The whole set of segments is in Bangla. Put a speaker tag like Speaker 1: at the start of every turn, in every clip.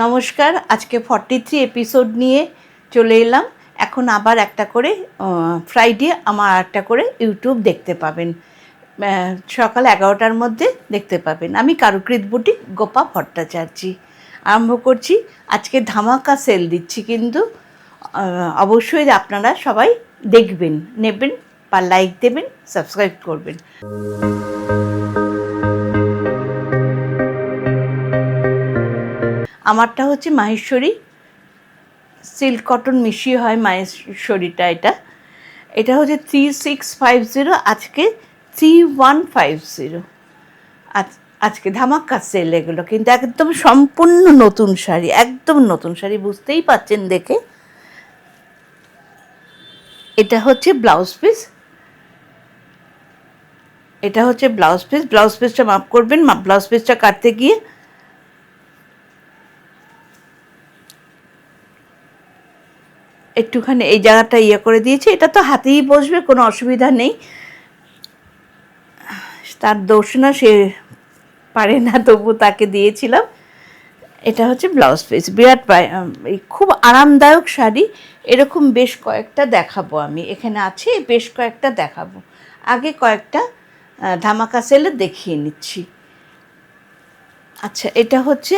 Speaker 1: নমস্কার, আজকে 43 এপিসোড নিয়ে চলে এলাম। এখন আবার একটা করে ফ্রাইডে আমার একটা করে ইউটিউব দেখতে পাবেন, সকাল 11টার মধ্যে দেখতে পাবেন। আমি কারুকৃত বুটিক গোপা ভট্টাচার্যি আরম্ভ করছি। আজকে ধামাকা সেল দিচ্ছি, কিন্তু অবশ্যই আপনারা সবাই দেখবেন, নেবেন বা লাইক দেবেন, সাবস্ক্রাইব করবেন। আমারটা হচ্ছে মাহেশ্বরী সিল্ক কটন মিশিয়ে হয় মাহেশ্বরীটা। এটা হচ্ছে 3650, আজকে 3150। আজকে ধামাকা সেল এগুলো, কিন্তু একদম সম্পূর্ণ নতুন শাড়ি, একদম নতুন শাড়ি, বুঝতেই পাচ্ছেন দেখে। এটা হচ্ছে ব্লাউজ পিস, ব্লাউজ পিসটা মাপ করবেন। ব্লাউজ পিসটা কাটতে গিয়ে একটুখানি এই জায়গাটা করে দিয়েছি। এটা তো হাতেই বসবে, কোনো অসুবিধা নেই, তার দোষ না, সে পারে না, তবু তাকে দিয়েছিলাম। এটা হচ্ছে ব্লাউজ পিস, বিরাট খুব আরামদায়ক শাড়ি। এরকম বেশ কয়েকটা দেখাবো আমি, এখানে আছে বেশ কয়েকটা দেখাবো। আগে কয়েকটা ধামাকা সেলে দেখিয়ে নিচ্ছি। আচ্ছা, এটা হচ্ছে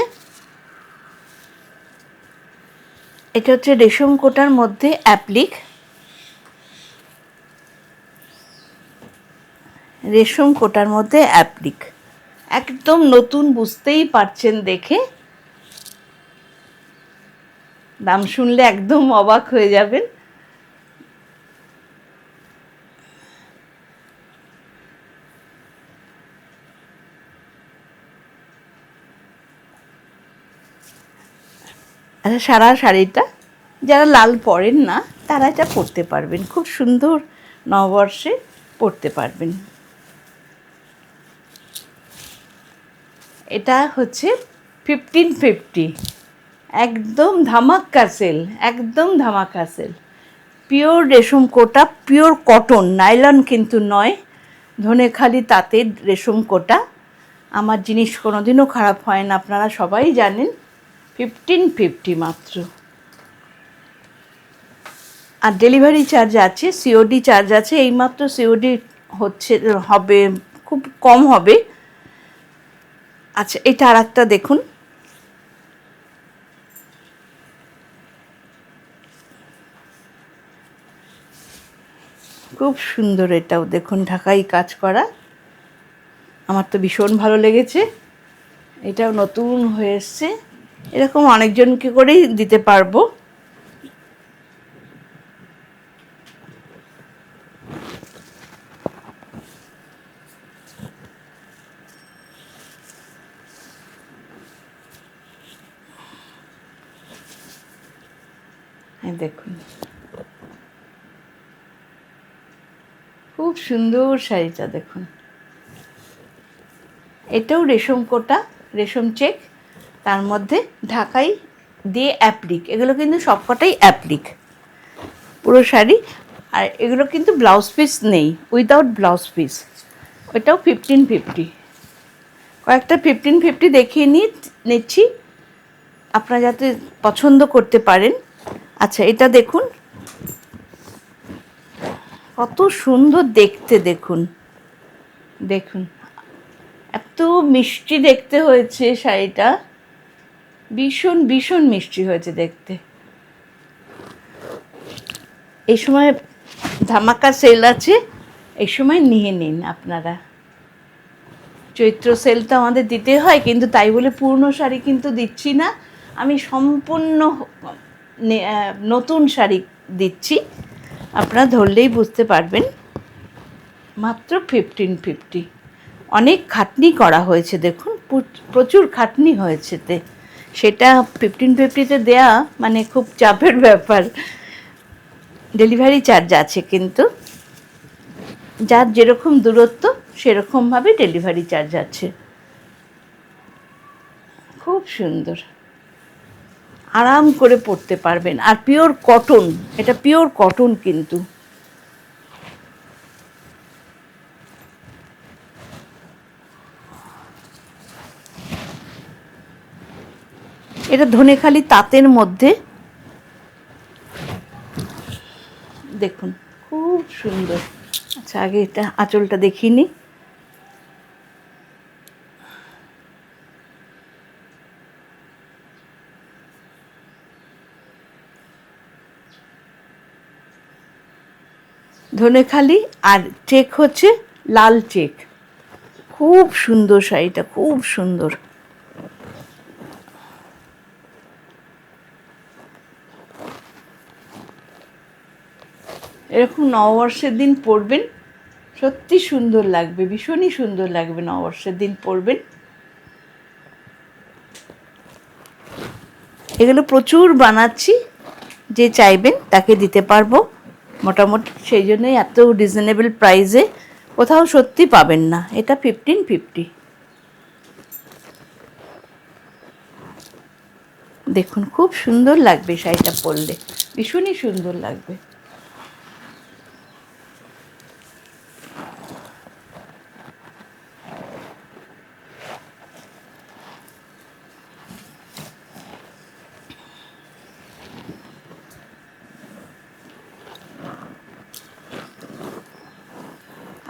Speaker 1: রেশম কোটার মধ্যে অ্যাপ্লিক, একদম নতুন, বুঝতেই পারছেন দেখে। দাম শুনলে একদম অবাক হয়ে যাবেন। আচ্ছা, সারা শাড়িটা যারা লাল পরেন না তারা এটা পরতে পারবেন, খুব সুন্দর, নববর্ষে পরতে পারবেন। এটা হচ্ছে 1550, একদম ধামাকা সেল, পিওর রেশম কোটা, পিওর কটন, নাইলন কিন্তু নয়, ধনেখালি তাঁতের রেশম কোটা। আমার জিনিস কোনোদিনও খারাপ হয় না, আপনারা সবাই জানেন। 1550 মাত্র। আর ডেলিভারি চার্জ আছে, সিওডি চার্জ আছে, এইমাত্র সিওডি হবে, খুব কম হবে। আচ্ছা, এটা আর একটা দেখুন, খুব সুন্দর, এটাও দেখুন, ঢাকাই কাজ করা, আমার তো ভীষণ ভালো লেগেছে। এটাও নতুন হয়ে এসছে, এরকম অনেকজনকে করেই দিতে পারবো। হ্যাঁ, দেখুন, খুব সুন্দর শাড়িটা দেখুন। এটাও রেশম কোটা, রেশম চেক, তার মধ্যে ঢাকাই দিয়ে অ্যাপ্লিক, এগুলো কিন্তু সবকটাই অ্যাপ্লিক পুরো শাড়ি। আর এগুলো কিন্তু ব্লাউজ পিস নেই, উইদাউট ব্লাউজ পিস। ওইটাও 1550, কয়েকটা 1550 দেখিয়ে নিচ্ছি, আপনারা যাতে পছন্দ করতে পারেন। আচ্ছা, এটা দেখুন, কত সুন্দর দেখতে, দেখুন, এত মিষ্টি দেখতে হয়েছে শাড়িটা, ভীষণ ভীষণ মিষ্টি হয়েছে দেখতে। এই সময় ধামাকা সেল আছে, এই সময় নিয়ে নিন আপনারা। চৈত্র সেল তো আমাদের দিতে হয়, কিন্তু তাই বলে পুরনো শাড়ি কিন্তু দিচ্ছি না, আমি সম্পূর্ণ নতুন শাড়ি দিচ্ছি, আপনারা ধরলেই বুঝতে পারবেন। মাত্র 1550, অনেক খাটনি করা হয়েছে, দেখুন, প্রচুর খাটনি হয়েছে, সেটা 1550-তে দেয়া মানে খুব চাপের ব্যাপার। ডেলিভারি চার্জ আছে, কিন্তু যার যেরকম দূরত্ব সেরকমভাবে ডেলিভারি চার্জ আছে। খুব সুন্দর, আরাম করে পরতে পারবেন। আর পিওর কটন, এটা পিওর কটন কিন্তু। এটা ধনেখালি তাঁতের মধ্যে, দেখুন খুব সুন্দর। আচ্ছা আগে এটা আঁচলটা দেখিয়ে নিই। ধনেখালি আর চেক হচ্ছে লাল চেক। খুব সুন্দর শাড়িটা, খুব সুন্দর। এরকম নববর্ষের দিন পরবেন, সত্যি সুন্দর লাগবে, ভীষণই সুন্দর লাগবে নববর্ষের দিন পরবেন। এগুলো প্রচুর বানাচ্ছি, যে চাইবেন তাকে দিতে পারবো মোটামুটি, সেই জন্যই এত রিজনেবল প্রাইসে, কোথাও সত্যি পাবেন না। এটা 1550। দেখুন খুব সুন্দর লাগবে শাড়িটা পরলে, ভীষণই সুন্দর লাগবে।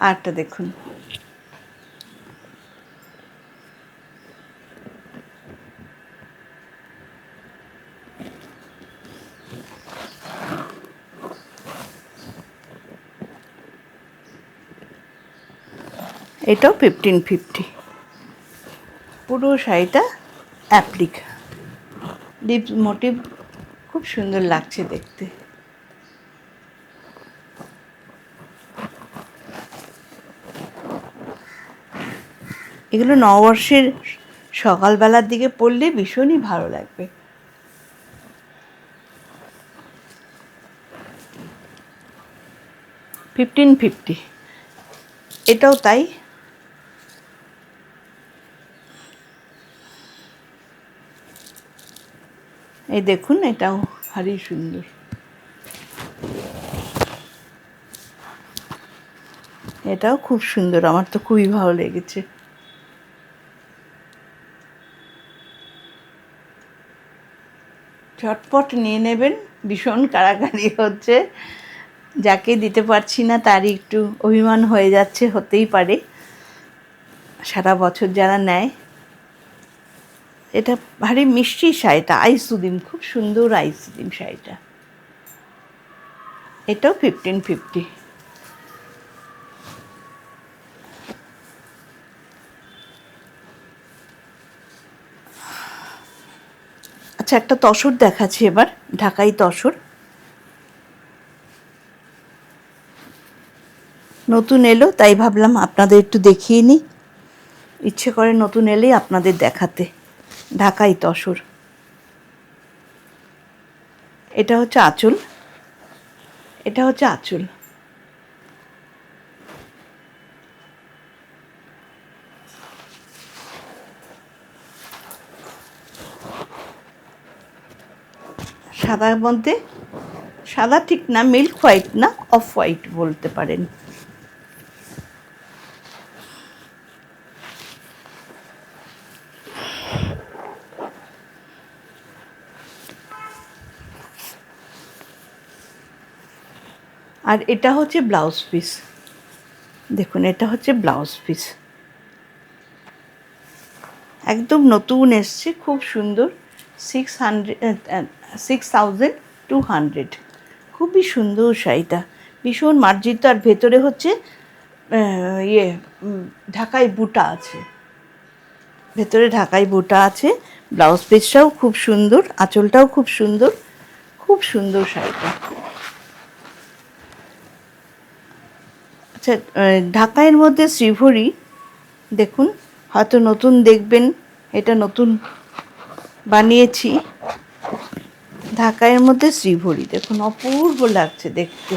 Speaker 1: আরটা দেখুন, এটাও 1550। পুরো শাড়িটা অ্যাপ্লিক ডিপ মোটিভ, খুব সুন্দর লাগছে দেখতে। এগুলো নববর্ষের সকালবেলার দিকে পরলে ভীষণই ভালো লাগবে। 1550, এটাও তাই। এই দেখুন, এটাও ভারী সুন্দর। এটাও খুব সুন্দর, আমার তো খুবই ভালো লেগেছে। ঝটপট নিয়ে নেবেন, ভীষণ কাড়াকাড়ি হচ্ছে। যাকে দিতে পারছি না তারই একটু অভিমান হয়ে যাচ্ছে, হতেই পারে, সারা বছর যারা নেয়। এটা ভারী মিষ্টি শাড়িটা, আইসুদিম, খুব সুন্দর আইসুদিম শাড়িটা। এটাও 1550। আচ্ছা একটা তসর দেখাচ্ছি এবার, ঢাকাই তসর। নতুন এলো তাই ভাবলাম আপনাদের একটু দেখিয়ে নিই, ইচ্ছে করে নতুন এলেই আপনাদের দেখাতে। ঢাকাই তসর, এটা হচ্ছে আঁচল, এটা হচ্ছে আঁচল। সাদার মধ্যে, সাদা ঠিক না, মিল্ক হোয়াইট না, অফ হোয়াইট বলতে পারেন। আর এটা হচ্ছে ব্লাউজ পিস, দেখুন এটা হচ্ছে ব্লাউজ পিস, একদম নতুন এসছে, খুব সুন্দর। 6200, খুবই সুন্দর শাড়িটা, ভীষণ মার্জিত। আর ভেতরে হচ্ছে ঢাকাই বুটা আছে, ভেতরে ঢাকাই বুটা আছে। ব্লাউজ পিসটাও খুব সুন্দর, আঁচলটাও খুব সুন্দর, খুব সুন্দর শাড়িটা। আচ্ছা ঢাকাইয়ের মধ্যে শ্রীভরি, দেখুন হয়তো নতুন দেখবেন, এটা নতুন বানিয়েছি। ঢাকাইয়ের মধ্যে শ্রীভরি, দেখুন অপূর্ব লাগছে দেখতে।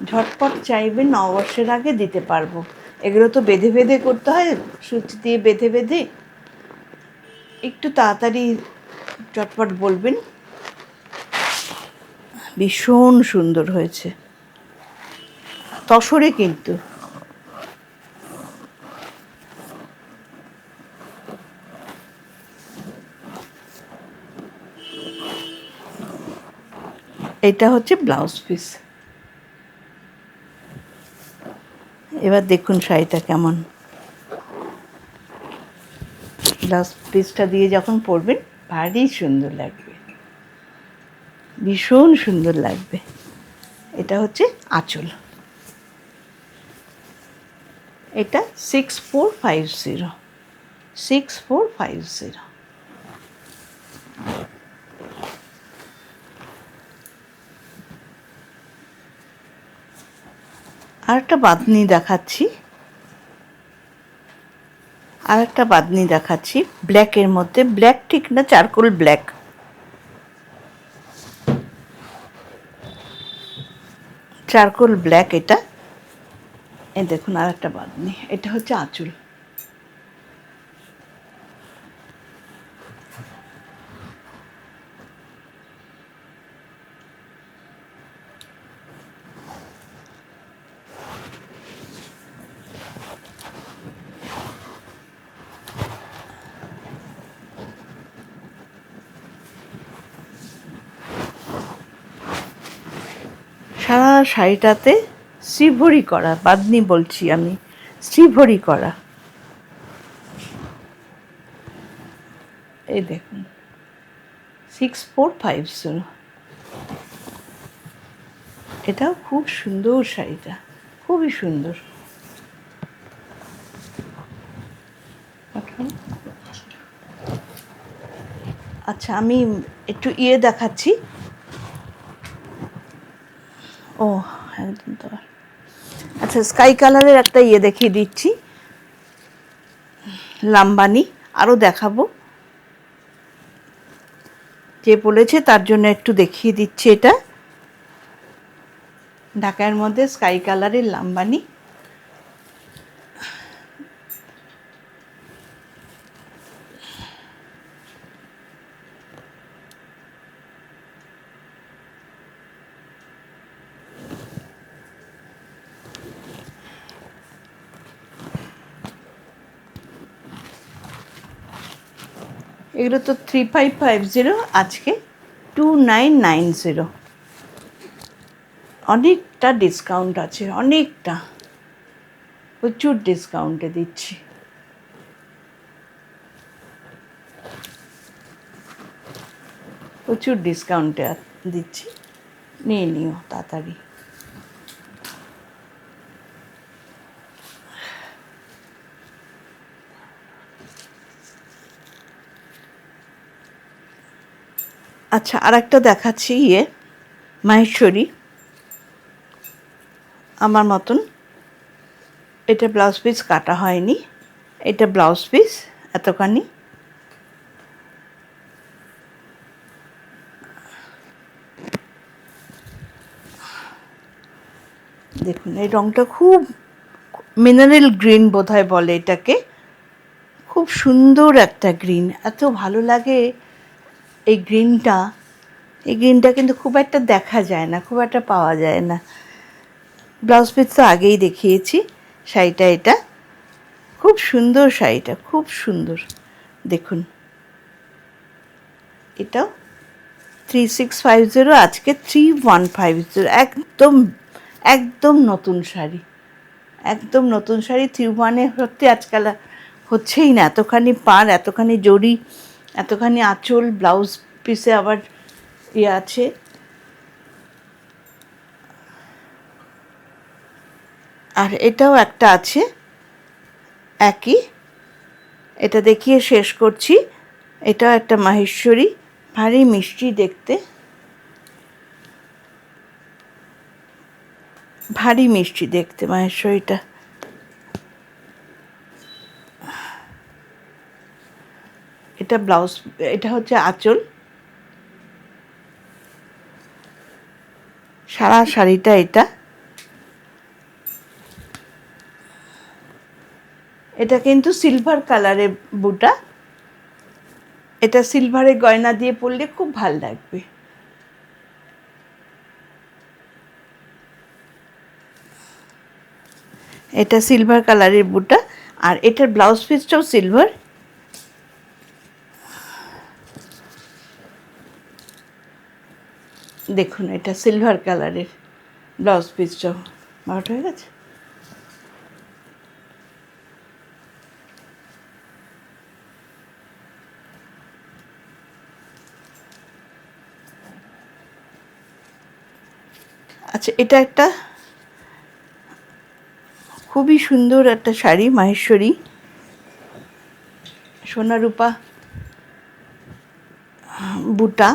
Speaker 1: ঝটপট চাইবেন, নববর্ষের আগে দিতে পারবো। এগুলো তো বেঁধে বেঁধে করতে হয়, সুচ দিয়ে বেঁধে বেঁধে, একটু তাড়াতাড়ি চটপট বলবেন। ভীষণ সুন্দর হয়েছে, তসরে কিন্তু। এটা হচ্ছে ব্লাউজ পিস। এবার দেখুন শাড়িটা কেমন। ব্লাউজ পিসটা দিয়ে যখন পরবেন ভারী সুন্দর লাগবে, ভীষণ সুন্দর লাগবে। এটা হচ্ছে আঁচল। এটা 6450, 6450। আর একটা বাঁধনি দেখাচ্ছি, ব্ল্যাকের মধ্যে, ব্ল্যাক ঠিক না, চারকোল ব্ল্যাক। চারকোল ব্ল্যাক এটা। এই দেখুন আর একটা বাঁধনি। এটা হচ্ছে আঁচল। সারা শাড়িটাতে শ্রীভরি করা, বাঁধনি বলছি আমি, শ্রীভরি করা। এই দেখুন 6450। এটাও খুব সুন্দর শাড়িটা, খুবই সুন্দর। আচ্ছা আমি একটু দেখাচ্ছি। ও একদম তো। আচ্ছা স্কাই কালারের একটা দেখিয়ে দিচ্ছি, লাম্বানি। আরও দেখাবো, যে বলেছে তার জন্য একটু দেখিয়ে দিচ্ছি। এটা ঢাকার মধ্যে স্কাই কালারের লাম্বানি। এগুলো তো 3550, আজকে 2990। অনেকটা ডিসকাউন্ট আছে, অনেকটা, প্রচুর ডিসকাউন্টে দিচ্ছি। প্রচুর ডিসকাউন্টে দিচ্ছি, নিয়ে নিও তাড়াতাড়ি। আচ্ছা আর একটা দেখাচ্ছি, মাহেশ্বরী আমার মতন। এটা ব্লাউজ পিস কাটা হয়নি, এটা ব্লাউজ পিস এতখানি। দেখুন এই রঙটা খুব মিনারেল গ্রিন বোধহয় বলে এটাকে, খুব সুন্দর একটা গ্রিন, এত ভালো লাগে এই গ্রিনটা। এই গ্রিনটা কিন্তু খুব একটা দেখা যায় না, খুব একটা পাওয়া যায় না। ব্লাউজ পিস তো আগেই দেখিয়েছি। শাড়িটা এটা খুব সুন্দর, শাড়িটা খুব সুন্দর। দেখুন এটাও 3650, আজকে 3150। একদম একদম নতুন শাড়ি, একদম নতুন শাড়ি। 31-এ সত্যি আজকাল হচ্ছেই না, এতখানি পাড়, এতখানি জড়ি, এতখানি আঁচল, ব্লাউজ পিসে আবার আছে। আর এটাও একটা আছে একই, এটা দেখিয়ে শেষ করছি। এটাও একটা মাহেশ্বরী, ভারী মিষ্টি দেখতে, ভারী মিষ্টি দেখতে মাহেশ্বরীটা। এটা ব্লাউজ, এটা হচ্ছে আঁচল। সারা শাড়িটা এটা। এটা কিন্তু সিলভার কালারের বুটা, এটা সিলভারের গয়না দিয়ে পরলে খুব ভাল লাগবে। এটা সিলভার কালারের বুটা, আর এটার ব্লাউজ পিসটাও সিলভার। দেখুন এটা সিলভার কালারের ব্লাউজ পিসটাও 12টা হয়ে গেছে। আচ্ছা, এটা একটা খুবই সুন্দর একটা শাড়ি, মাহেশ্বরী সোনা রূপা বুটা,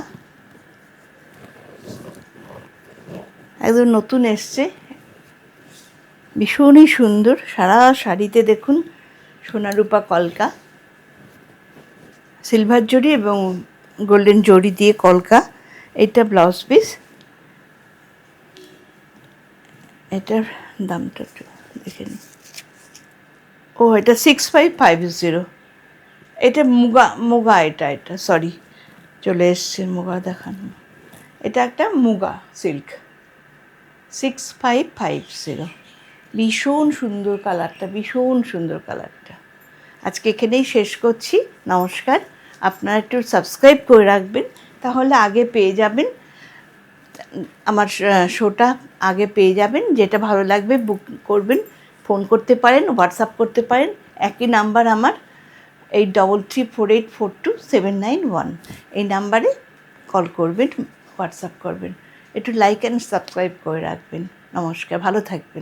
Speaker 1: একদম নতুন এসছে, ভীষণই সুন্দর। সারা শাড়িতে দেখুন সোনা রূপা কলকা, সিলভার জরি এবং গোল্ডেন জরি দিয়ে কলকা। এটা ব্লাউজ পিস। এটার দামটা একটু দেখে নিই। ও, এটা 6550। এটা মুগা মুগা, এটা সরি, চলে এসছে মুগা দেখানো। এটা একটা মুগা সিল্ক, 6550। ভীষণ সুন্দর কালারটা, ভীষণ সুন্দর কালারটা। আজকে এখানেই শেষ করছি। নমস্কার। আপনারা একটু সাবস্ক্রাইব করে রাখবেন, তাহলে আগে পেয়ে যাবেন আমার শোটা, আগে পেয়ে যাবেন। যেটা ভালো লাগবে বুক করবেন, ফোন করতে পারেন, হোয়াটসঅ্যাপ করতে পারেন। একই নাম্বার আমার, 8348427991। এই নাম্বারে কল করবেন, হোয়াটসঅ্যাপ করবেন। একটু লাইক অ্যান্ড সাবস্ক্রাইব করে রাখবেন। নমস্কার, ভালো থাকবেন।